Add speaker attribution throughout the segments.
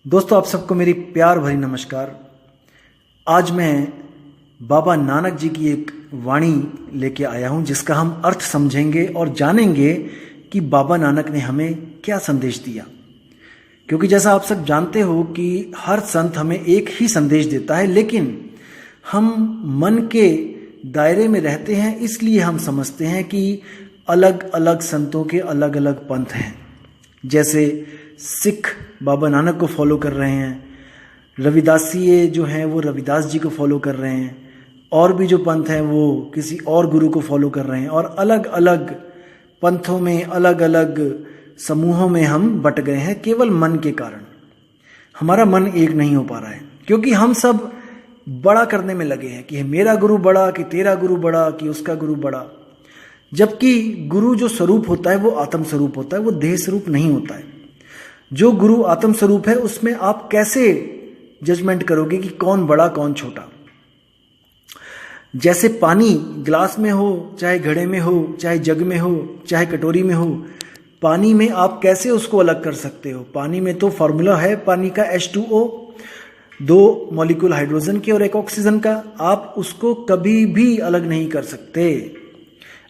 Speaker 1: दोस्तों, आप सबको मेरी प्यार भरी नमस्कार। आज मैं बाबा नानक जी की एक वाणी लेके आया हूं, जिसका हम अर्थ समझेंगे और जानेंगे कि बाबा नानक ने हमें क्या संदेश दिया। क्योंकि जैसा आप सब जानते हो कि हर संत हमें एक ही संदेश देता है, लेकिन हम मन के दायरे में रहते हैं, इसलिए हम समझते हैं कि अलग अलग संतों के अलग अलग पंथ हैं। जैसे सिख बाबा नानक को फॉलो कर रहे हैं, रविदासीय जो हैं वो रविदास जी को फॉलो कर रहे हैं, और भी जो पंथ हैं वो किसी और गुरु को फॉलो कर रहे हैं, और अलग अलग पंथों में अलग अलग समूहों में हम बट गए हैं केवल मन के कारण। हमारा मन एक नहीं हो पा रहा है, क्योंकि हम सब बड़ा करने में लगे हैं कि मेरा गुरु बड़ा, कि तेरा गुरु बड़ा, कि उसका गुरु बड़ा। जबकि गुरु जो स्वरूप होता है वो आत्म स्वरूप होता है, वो देह स्वरूप नहीं होता है। जो गुरु आत्म स्वरूप है उसमें आप कैसे जजमेंट करोगे कि कौन बड़ा कौन छोटा। जैसे पानी ग्लास में हो, चाहे घड़े में हो, चाहे जग में हो, चाहे कटोरी में हो, पानी में आप कैसे उसको अलग कर सकते हो। पानी में तो फॉर्मूला है पानी का H2O, 2 मॉलिक्यूल हाइड्रोजन के और 1 ऑक्सीजन का। आप उसको कभी भी अलग नहीं कर सकते।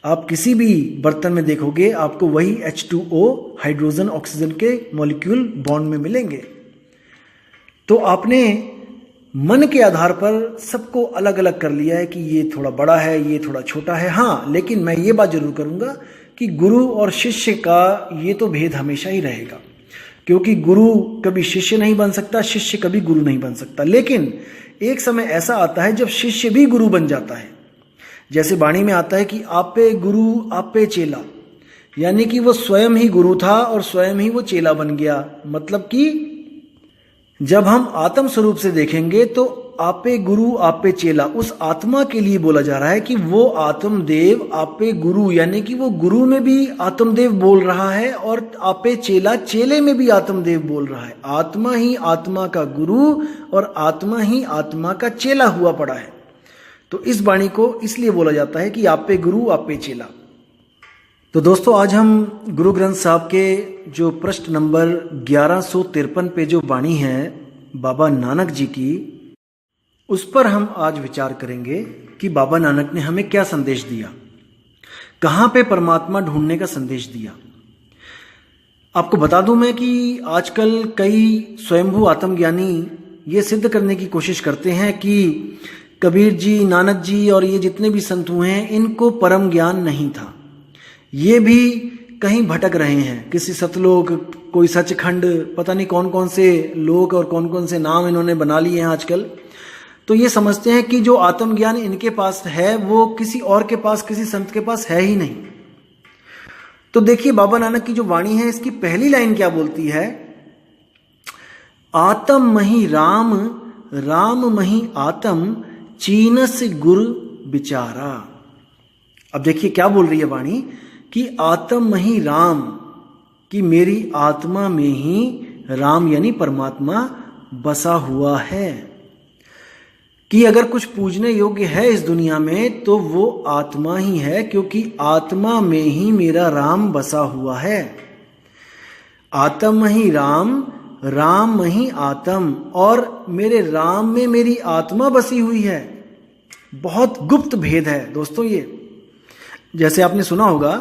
Speaker 1: आप किसी भी बर्तन में देखोगे आपको वही H2O हाइड्रोजन ऑक्सीजन के मॉलिक्यूल बॉन्ड में मिलेंगे। तो आपने मन के आधार पर सबको अलग अलग कर लिया है कि ये थोड़ा बड़ा है, ये थोड़ा छोटा है। हाँ, लेकिन मैं ये बात जरूर करूंगा कि गुरु और शिष्य का ये तो भेद हमेशा ही रहेगा, क्योंकि गुरु कभी शिष्य नहीं बन सकता, शिष्य कभी गुरु नहीं बन सकता। लेकिन एक समय ऐसा आता है जब शिष्य भी गुरु बन जाता है। जैसे वाणी में आता है कि आपे गुरु आपे चेला, यानी कि वो स्वयं ही गुरु था और स्वयं ही वो चेला बन गया। मतलब कि जब हम आत्म स्वरूप से देखेंगे तो आपे गुरु आपे चेला उस आत्मा के लिए बोला जा रहा है कि वो आत्मदेव आपे गुरु, यानी कि वो गुरु में भी आत्मदेव बोल रहा है और आपे चेला चेले में भी आत्मदेव बोल रहा है। आत्मा ही आत्मा का गुरु और आत्मा ही आत्मा का चेला हुआ पड़ा है। तो इस वाणी को इसलिए बोला जाता है कि आपे गुरु आपे चेला। तो दोस्तों, आज हम गुरु ग्रंथ साहब के जो पृष्ठ नंबर 1153 पे जो वाणी है बाबा नानक जी की, उस पर हम आज विचार करेंगे कि बाबा नानक ने हमें क्या संदेश दिया, कहाँ पे परमात्मा ढूंढने का संदेश दिया। आपको बता दूं मैं कि आजकल कई स्वयंभू आत्मज्ञानी ये सिद्ध करने की कोशिश करते हैं कि कबीर जी, नानक जी और ये जितने भी संत हुए हैं इनको परम ज्ञान नहीं था। ये भी कहीं भटक रहे हैं, किसी सतलोक, कोई सचखंड, पता नहीं कौन कौन से लोक और कौन कौन से नाम इन्होंने बना लिए हैं आजकल। तो ये समझते हैं कि जो आत्मज्ञान इनके पास है वो किसी और के पास, किसी संत के पास है ही नहीं। तो देखिए बाबा नानक की जो वाणी है इसकी पहली लाइन क्या बोलती है, आत्म मही राम, राम मही आत्म, चीनस गुरु बिचारा। अब देखिए क्या बोल रही है वाणी कि आत्म मही राम, कि मेरी आत्मा में ही राम यानी परमात्मा बसा हुआ है। कि अगर कुछ पूजने योग्य है इस दुनिया में तो वो आत्मा ही है, क्योंकि आत्मा में ही मेरा राम बसा हुआ है। आत्म ही राम, राम ही आत्म, और मेरे राम में मेरी आत्मा बसी हुई है। बहुत गुप्त भेद है दोस्तों ये। जैसे आपने सुना होगा,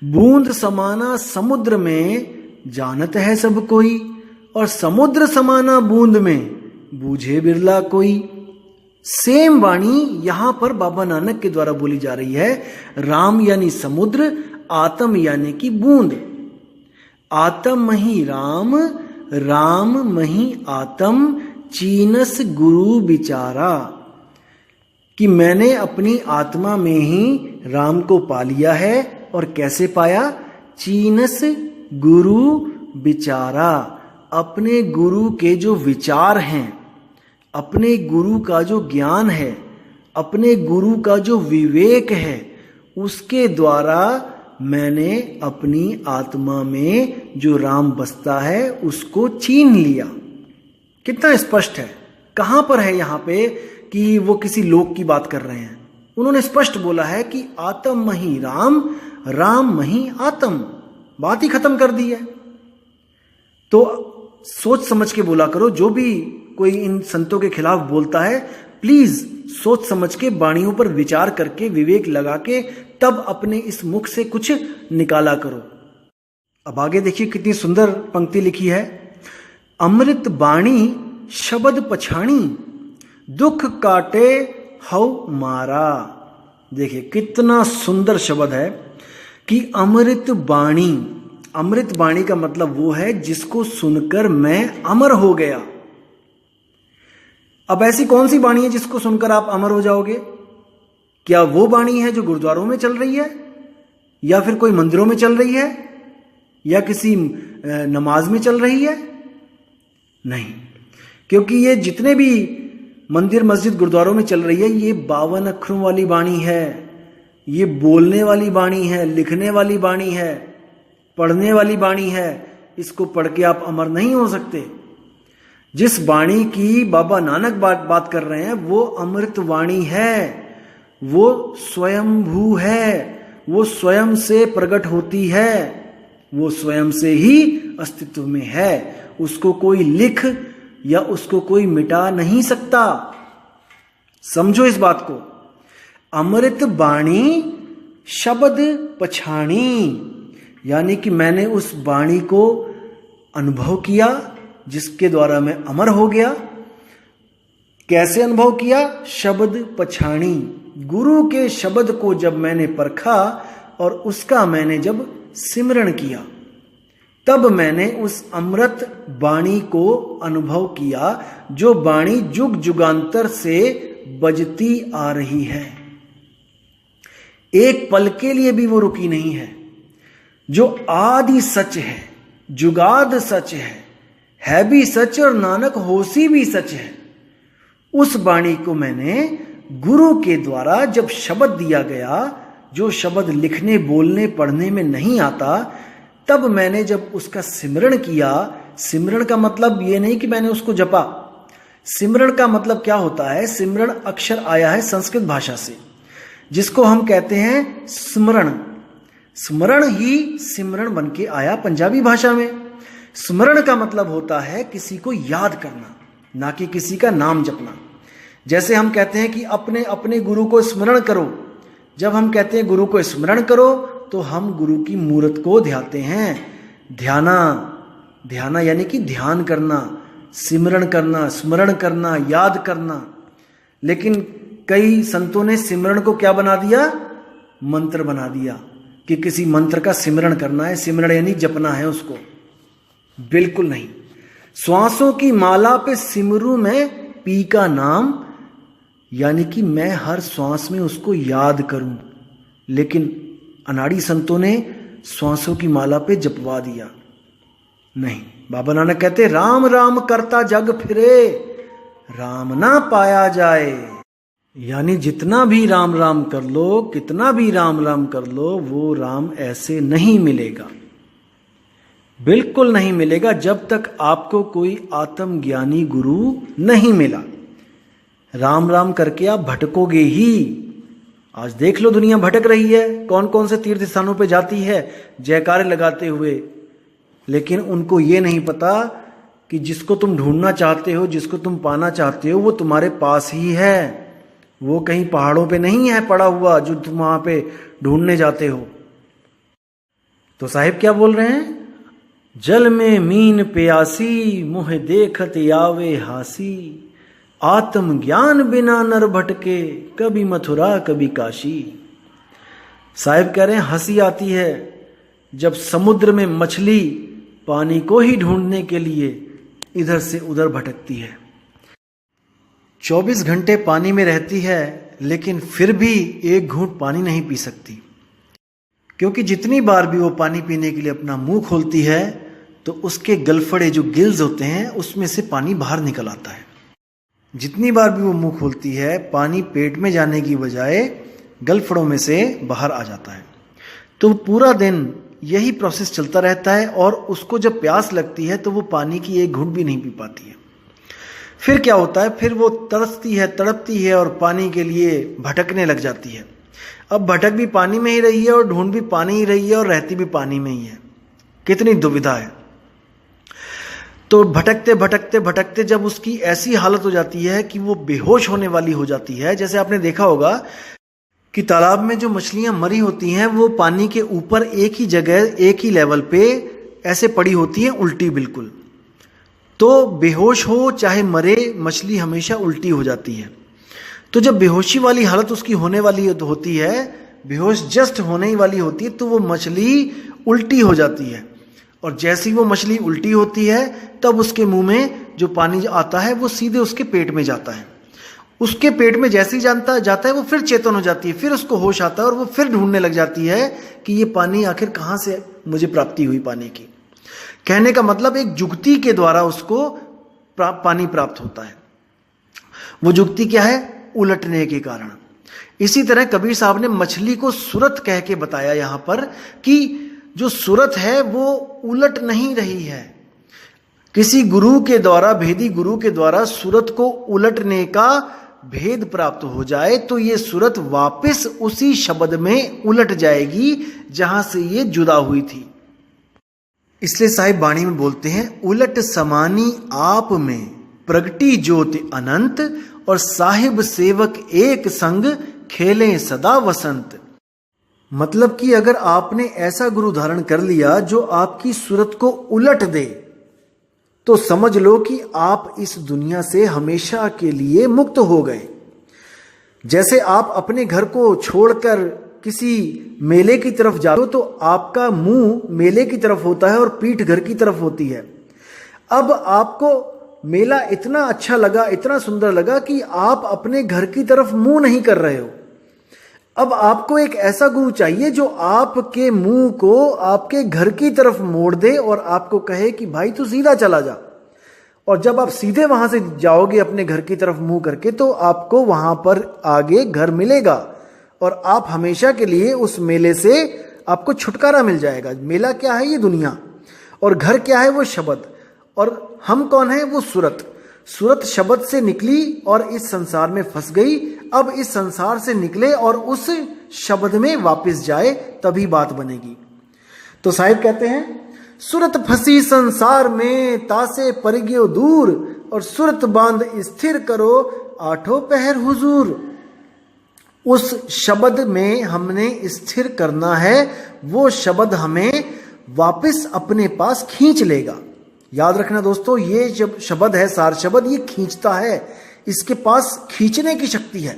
Speaker 1: बूंद समाना समुद्र में जानत है सब कोई, और समुद्र समाना बूंद में बूझे बिरला कोई। सेम वाणी यहां पर बाबा नानक के द्वारा बोली जा रही है। राम यानी समुद्र, आत्म यानी कि बूंद। आत्म मही राम, राम मही आत्म, चीनस गुरु बिचारा। कि मैंने अपनी आत्मा में ही राम को पा लिया है। और कैसे पाया, चीनस गुरु बिचारा। अपने गुरु के जो विचार हैं, अपने गुरु का जो ज्ञान है, अपने गुरु का जो विवेक है, उसके द्वारा मैंने अपनी आत्मा में जो राम बसता है उसको छीन लिया। कितना स्पष्ट है, कहां पर है यहां पे कि वो किसी लोक की बात कर रहे हैं। उन्होंने स्पष्ट बोला है कि आत्म मही राम, राम मही आत्म। बात ही खत्म कर दी है। तो सोच समझ के बोला करो। जो भी कोई इन संतों के खिलाफ बोलता है, प्लीज सोच समझ के, वाणियों पर विचार करके, विवेक लगा के तब अपने इस मुख से कुछ निकाला करो। अब आगे देखिए कितनी सुंदर पंक्ति लिखी है। अमृत बाणी शब्द पछाणी, दुख काटे हौ मारा। देखिए कितना सुंदर शब्द है कि अमृत बाणी। अमृत बाणी का मतलब वो है जिसको सुनकर मैं अमर हो गया। अब ऐसी कौन सी बाणी है जिसको सुनकर आप अमर हो जाओगे? क्या वो बाणी है जो गुरुद्वारों में चल रही है, या फिर कोई मंदिरों में चल रही है, या किसी नमाज में चल रही है? नहीं, क्योंकि ये जितने भी मंदिर मस्जिद गुरुद्वारों में चल रही है, ये 52 अक्षरों वाली बाणी है, ये बोलने वाली बाणी है, लिखने वाली बाणी है, पढ़ने वाली बाणी है। इसको पढ़ के आप अमर नहीं हो सकते। जिस बाणी की बाबा नानक बात कर रहे हैं वो अमृत वाणी है, वो स्वयंभू है, वो स्वयं से प्रकट होती है, वो स्वयं से ही अस्तित्व में है। उसको कोई लिख या उसको कोई मिटा नहीं सकता। समझो इस बात को। अमृत बाणी शब्द पछाणी, यानी कि मैंने उस वाणी को अनुभव किया जिसके द्वारा मैं अमर हो गया। कैसे अनुभव किया? शब्द पछाणी, गुरु के शब्द को जब मैंने परखा और उसका मैंने जब सिमरण किया, तब मैंने उस अमृत वाणी को अनुभव किया, जो वाणी जुग जुगांतर से बजती आ रही है। एक पल के लिए भी वो रुकी नहीं है। जो आदि सच है, जुगाद सच है भी सच, और नानक होसी भी सच है। उस वाणी को मैंने गुरु के द्वारा जब शब्द दिया गया, जो शब्द लिखने बोलने पढ़ने में नहीं आता, तब मैंने जब उसका सिमरण किया। सिमरण का मतलब ये नहीं कि मैंने उसको जपा। सिमरण का मतलब क्या होता है? सिमरण अक्षर आया है संस्कृत भाषा से, जिसको हम कहते हैं स्मरण। स्मरण ही सिमरण बन के आया पंजाबी भाषा में। स्मरण का मतलब होता है किसी को याद करना, ना कि किसी का नाम जपना। जैसे हम कहते हैं कि अपने अपने गुरु को स्मरण करो। जब हम कहते हैं गुरु को स्मरण करो, तो हम गुरु की मूर्त को ध्याते हैं। ध्याना यानी कि ध्यान करना, सिमरण करना, स्मरण करना, याद करना। लेकिन कई संतों ने सिमरण को क्या बना दिया? मंत्र बना दिया कि किसी मंत्र का सिमरण करना है। सिमरण यानी जपना है उसको। बिल्कुल नहीं। श्वासों की माला पे सिमरू में पी का नाम, यानी कि मैं हर श्वास में उसको याद करूं। लेकिन अनाड़ी संतों ने श्वासों की माला पे जपवा दिया। नहीं, बाबा नानक कहते राम राम करता जग फिरे, राम ना पाया जाए। यानी जितना भी राम राम कर लो, कितना भी राम राम कर लो, वो राम ऐसे नहीं मिलेगा, बिल्कुल नहीं मिलेगा, जब तक आपको कोई आत्मज्ञानी गुरु नहीं मिला। राम राम करके आप भटकोगे ही। आज देख लो दुनिया भटक रही है, कौन कौन से तीर्थ स्थानों पे जाती है जयकारे लगाते हुए, लेकिन उनको ये नहीं पता कि जिसको तुम ढूंढना चाहते हो, जिसको तुम पाना चाहते हो, वो तुम्हारे पास ही है। वो कहीं पहाड़ों पे नहीं है पड़ा हुआ जो तुम वहां पे ढूंढने जाते हो। तो साहिब क्या बोल रहे हैं? जल में मीन प्यासी, मुह देखत आवे हासी, आत्म ज्ञान बिना नर भटके, कभी मथुरा कभी काशी। साहिब कह रहे हैं हंसी आती है जब समुद्र में मछली पानी को ही ढूंढने के लिए इधर से उधर भटकती है। 24 घंटे पानी में रहती है, लेकिन फिर भी एक घूंट पानी नहीं पी सकती, क्योंकि जितनी बार भी वो पानी पीने के लिए अपना मुंह खोलती है, तो उसके गलफड़े जो गिल्स होते हैं उसमें से पानी बाहर निकल आता है। जितनी बार भी वो मुंह खोलती है, पानी पेट में जाने की बजाय गलफड़ों में से बाहर आ जाता है। तो पूरा दिन यही प्रोसेस चलता रहता है, और उसको जब प्यास लगती है तो वो पानी की एक घूंट भी नहीं पी पाती है। फिर क्या होता है? फिर वो तरसती है, तड़पती है और पानी के लिए भटकने लग जाती है। अब भटक भी पानी में ही रही है और ढूंढ भी पानी ही रही है और रहती भी पानी में ही है। कितनी दुविधा है। तो भटकते भटकते भटकते जब उसकी ऐसी हालत हो जाती है कि वो बेहोश होने वाली हो जाती है, जैसे आपने देखा होगा कि तालाब में जो मछलियां मरी होती हैं वो पानी के ऊपर एक ही जगह एक ही लेवल पे ऐसे पड़ी होती हैं उल्टी बिल्कुल। तो बेहोश हो चाहे मरे, मछली हमेशा उल्टी हो जाती है। तो जब बेहोशी वाली हालत उसकी होने वाली होती है, बेहोश जस्ट होने ही वाली होती है, तो वो मछली उल्टी हो जाती है। और जैसी वो मछली उल्टी होती है तब उसके मुंह में जो पानी आता है वो सीधे उसके पेट में जाता है। उसके पेट में जैसे ही जाता है वो फिर चेतन हो जाती है, फिर उसको होश आता है और वो फिर ढूंढने लग जाती है कि ये पानी आखिर कहाँ से मुझे प्राप्ति हुई पानी की। कहने का मतलब एक जुगती के द्वारा उसको पानी प्राप्त होता है। वो जुगती क्या है? उलटने के कारण। इसी तरह कबीर साहब ने मछली को सूरत कह के बताया यहां पर कि जो सूरत है वो उलट नहीं रही है। किसी गुरु के द्वारा, भेदी गुरु के द्वारा सूरत को उलटने का भेद प्राप्त हो जाए तो ये सूरत वापस उसी शब्द में उलट जाएगी जहां से ये जुदा हुई थी। इसलिए साहिब बाणी में बोलते हैं, उलट समानी आप में प्रगटी ज्योति अनंत, और साहिब सेवक एक संग खेलें सदा वसंत। मतलब कि अगर आपने ऐसा गुरु धारण कर लिया जो आपकी सूरत को उलट दे तो समझ लो कि आप इस दुनिया से हमेशा के लिए मुक्त हो गए। जैसे आप अपने घर को छोड़कर किसी मेले की तरफ जाते हो तो आपका मुंह मेले की तरफ होता है और पीठ घर की तरफ होती है। अब आपको मेला इतना अच्छा लगा, इतना सुंदर लगा कि आप अपने घर की तरफ मुंह नहीं कर रहे हो। अब आपको एक ऐसा गुरु चाहिए जो आपके मुंह को आपके घर की तरफ मोड़ दे और आपको कहे कि भाई तू सीधा चला जा। और जब आप सीधे वहां से जाओगे अपने घर की तरफ मुंह करके तो आपको वहां पर आगे घर मिलेगा और आप हमेशा के लिए उस मेले से आपको छुटकारा मिल जाएगा। मेला क्या है? ये दुनिया। और घर क्या है? वो शब्द। और हम कौन है? वो सूरत। सूरत शब्द से निकली और इस संसार में फंस गई। अब इस संसार से निकले और उस शब्द में वापस जाए तभी बात बनेगी। तो साहिब कहते हैं, सूरत फंसी संसार में तासे पर गयो दूर, और सूरत बांध स्थिर करो आठों पहर हुजूर। उस शब्द में हमने स्थिर करना है, वो शब्द हमें वापस अपने पास खींच लेगा। याद रखना दोस्तों, ये जब शब्द है सार शब्द, ये खींचता है, इसके पास खींचने की शक्ति है।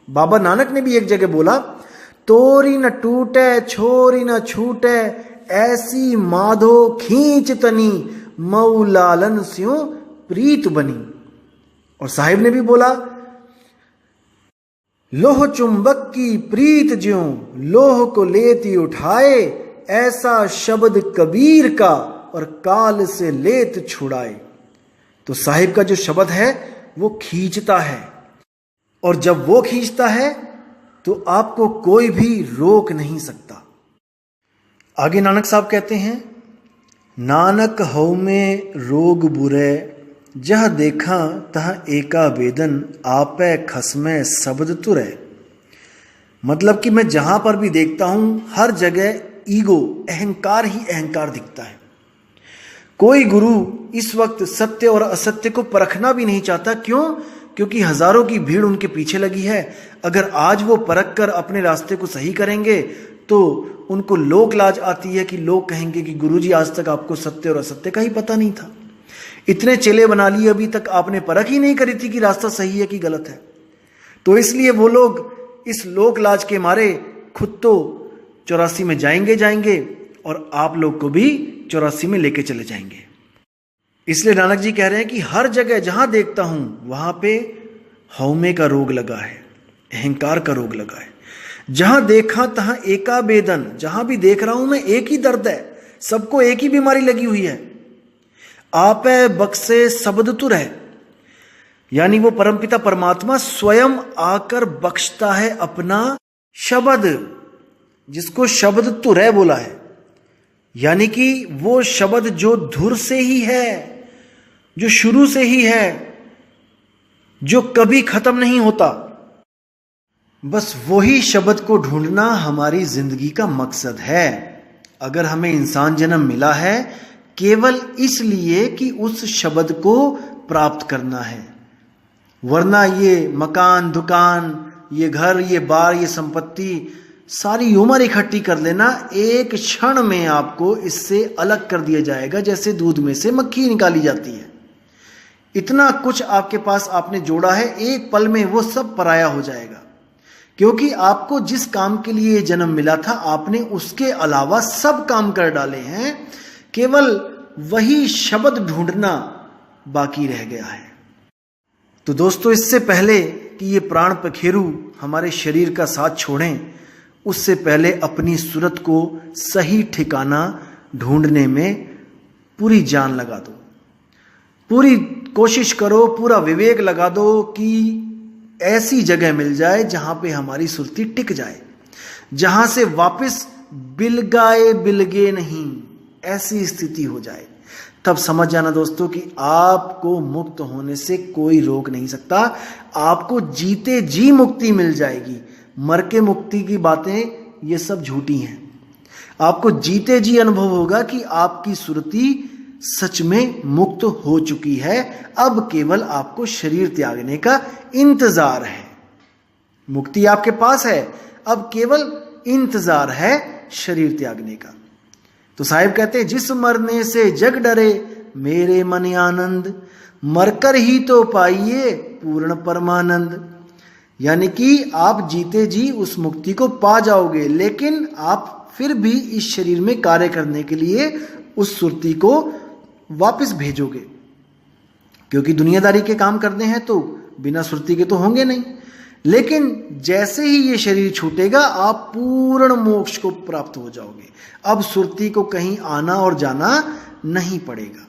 Speaker 1: बाबा नानक ने भी एक जगह बोला, तोरी न टूटे छोरी न छूटे, ऐसी माधो खींच तनी, मऊ लालन स्यों प्रीत बनी। और साहिब ने भी बोला, लोह चुंबक की प्रीत ज्यों लोह को लेती उठाए, ऐसा शब्द कबीर का और काल से लेत छुड़ाए। तो साहिब का जो शब्द है वो खींचता है, और जब वो खींचता है तो आपको कोई भी रोक नहीं सकता। आगे नानक साहब कहते हैं, नानक हऊ में रोग बुरे, जह देखा तह एका वेदन, आपे खसमे शब्द तुरे। मतलब कि मैं जहां पर भी देखता हूं हर जगह ईगो, अहंकार ही अहंकार दिखता है। कोई गुरु इस वक्त सत्य और असत्य को परखना भी नहीं चाहता। क्यों? क्योंकि हजारों की भीड़ उनके पीछे लगी है। अगर आज वो परख कर अपने रास्ते को सही करेंगे तो उनको लोक लाज आती है कि लोग कहेंगे कि गुरुजी आज तक आपको सत्य और असत्य का ही पता नहीं था, इतने चेले बना लिए, अभी तक आपने परख ही नहीं करी थी कि रास्ता सही है कि गलत है। तो इसलिए वो लोग इस लोक लाज के मारे खुद तो 84 में जाएंगे और आप लोग को भी 84 में लेके चले जाएंगे। इसलिए नानक जी कह रहे हैं कि हर जगह जहां देखता हूं वहां पे हौमे का रोग लगा है, अहंकार का रोग लगा है। जहां देखा तहां एका बेदन, जहां भी देख रहा हूं मैं एक ही दर्द है, सबको एक ही बीमारी लगी हुई है। आपे बख्शे शब्द तुर है, यानी वो परमपिता परमात्मा स्वयं आकर बख्शता है अपना शब्द, जिसको शब्द तुरै बोला है। यानी कि वो शब्द जो धुर से ही है, जो शुरू से ही है, जो कभी खत्म नहीं होता। बस वही शब्द को ढूंढना हमारी जिंदगी का मकसद है। अगर हमें इंसान जन्म मिला है केवल इसलिए कि उस शब्द को प्राप्त करना है। वरना ये मकान, दुकान, ये घर, ये बार, ये संपत्ति, सारी उम्र इकट्ठी कर लेना, एक क्षण में आपको इससे अलग कर दिया जाएगा, जैसे दूध में से मक्खी निकाली जाती है। इतना कुछ आपके पास आपने जोड़ा है, एक पल में वो सब पराया हो जाएगा। क्योंकि आपको जिस काम के लिए जन्म मिला था, आपने उसके अलावा सब काम कर डाले हैं, केवल वही शब्द ढूंढना बाकी रह गया है। तो दोस्तों, इससे पहले कि ये प्राण पखेरु हमारे शरीर का साथ छोड़ें, उससे पहले अपनी सूरत को सही ठिकाना ढूंढने में पूरी जान लगा दो, पूरी कोशिश करो, पूरा विवेक लगा दो कि ऐसी जगह मिल जाए जहां पे हमारी सुरती टिक जाए, जहां से वापस बिलगे नहीं, ऐसी स्थिति हो जाए। तब समझ जाना दोस्तों कि आपको मुक्त होने से कोई रोक नहीं सकता। आपको जीते जी मुक्ति मिल जाएगी। मर के मुक्ति की बातें ये सब झूठी हैं। आपको जीते जी अनुभव होगा कि आपकी सुरती सच में मुक्त हो चुकी है। अब केवल आपको शरीर त्यागने का इंतजार है। मुक्ति आपके पास है, अब केवल इंतजार है शरीर त्यागने का। तो साहिब कहते हैं, जिस मरने से जग डरे मेरे मन आनंद, मरकर ही तो पाइए पूर्ण परमानंद। यानी कि आप जीते जी उस मुक्ति को पा जाओगे, लेकिन आप फिर भी इस शरीर में कार्य करने के लिए उस सुरती को वापस भेजोगे, क्योंकि दुनियादारी के काम करने हैं तो बिना सुरती के तो होंगे नहीं। लेकिन जैसे ही ये शरीर छूटेगा, आप पूर्ण मोक्ष को प्राप्त हो जाओगे। अब सुरती को कहीं आना और जाना नहीं पड़ेगा।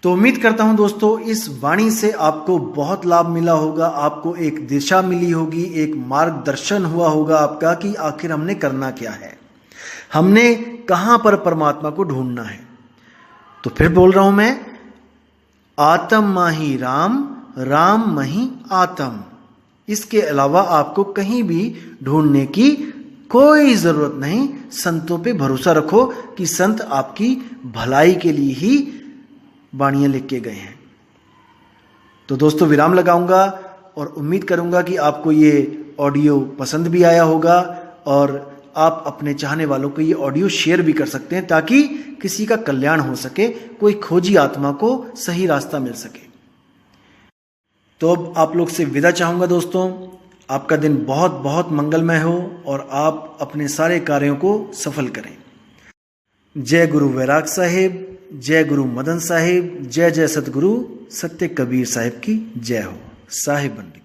Speaker 1: तो उम्मीद करता हूं दोस्तों, इस वाणी से आपको बहुत लाभ मिला होगा, आपको एक दिशा मिली होगी, एक मार्गदर्शन हुआ होगा आपका कि आखिर हमने करना क्या है, हमने कहां पर परमात्मा को ढूंढना है। तो फिर बोल रहा हूं मैं, आत्म माही राम, राम मही आत्म। इसके अलावा आपको कहीं भी ढूंढने की कोई जरूरत नहीं। संतों पे भरोसा रखो कि संत आपकी भलाई के लिए ही वाणियां लिख के गए हैं। तो दोस्तों, विराम लगाऊंगा और उम्मीद करूंगा कि आपको ये ऑडियो पसंद भी आया होगा और आप अपने चाहने वालों को ये ऑडियो शेयर भी कर सकते हैं, ताकि किसी का कल्याण हो सके, कोई खोजी आत्मा को सही रास्ता मिल सके। तो अब आप लोग से विदा चाहूंगा दोस्तों। आपका दिन बहुत बहुत मंगलमय हो और आप अपने सारे कार्यों को सफल करें। जय गुरु वैराग साहिब, जय गुरु मदन साहिब, जय जय सतगुरु सत्य कबीर साहिब की जय हो। साहिब बंदी।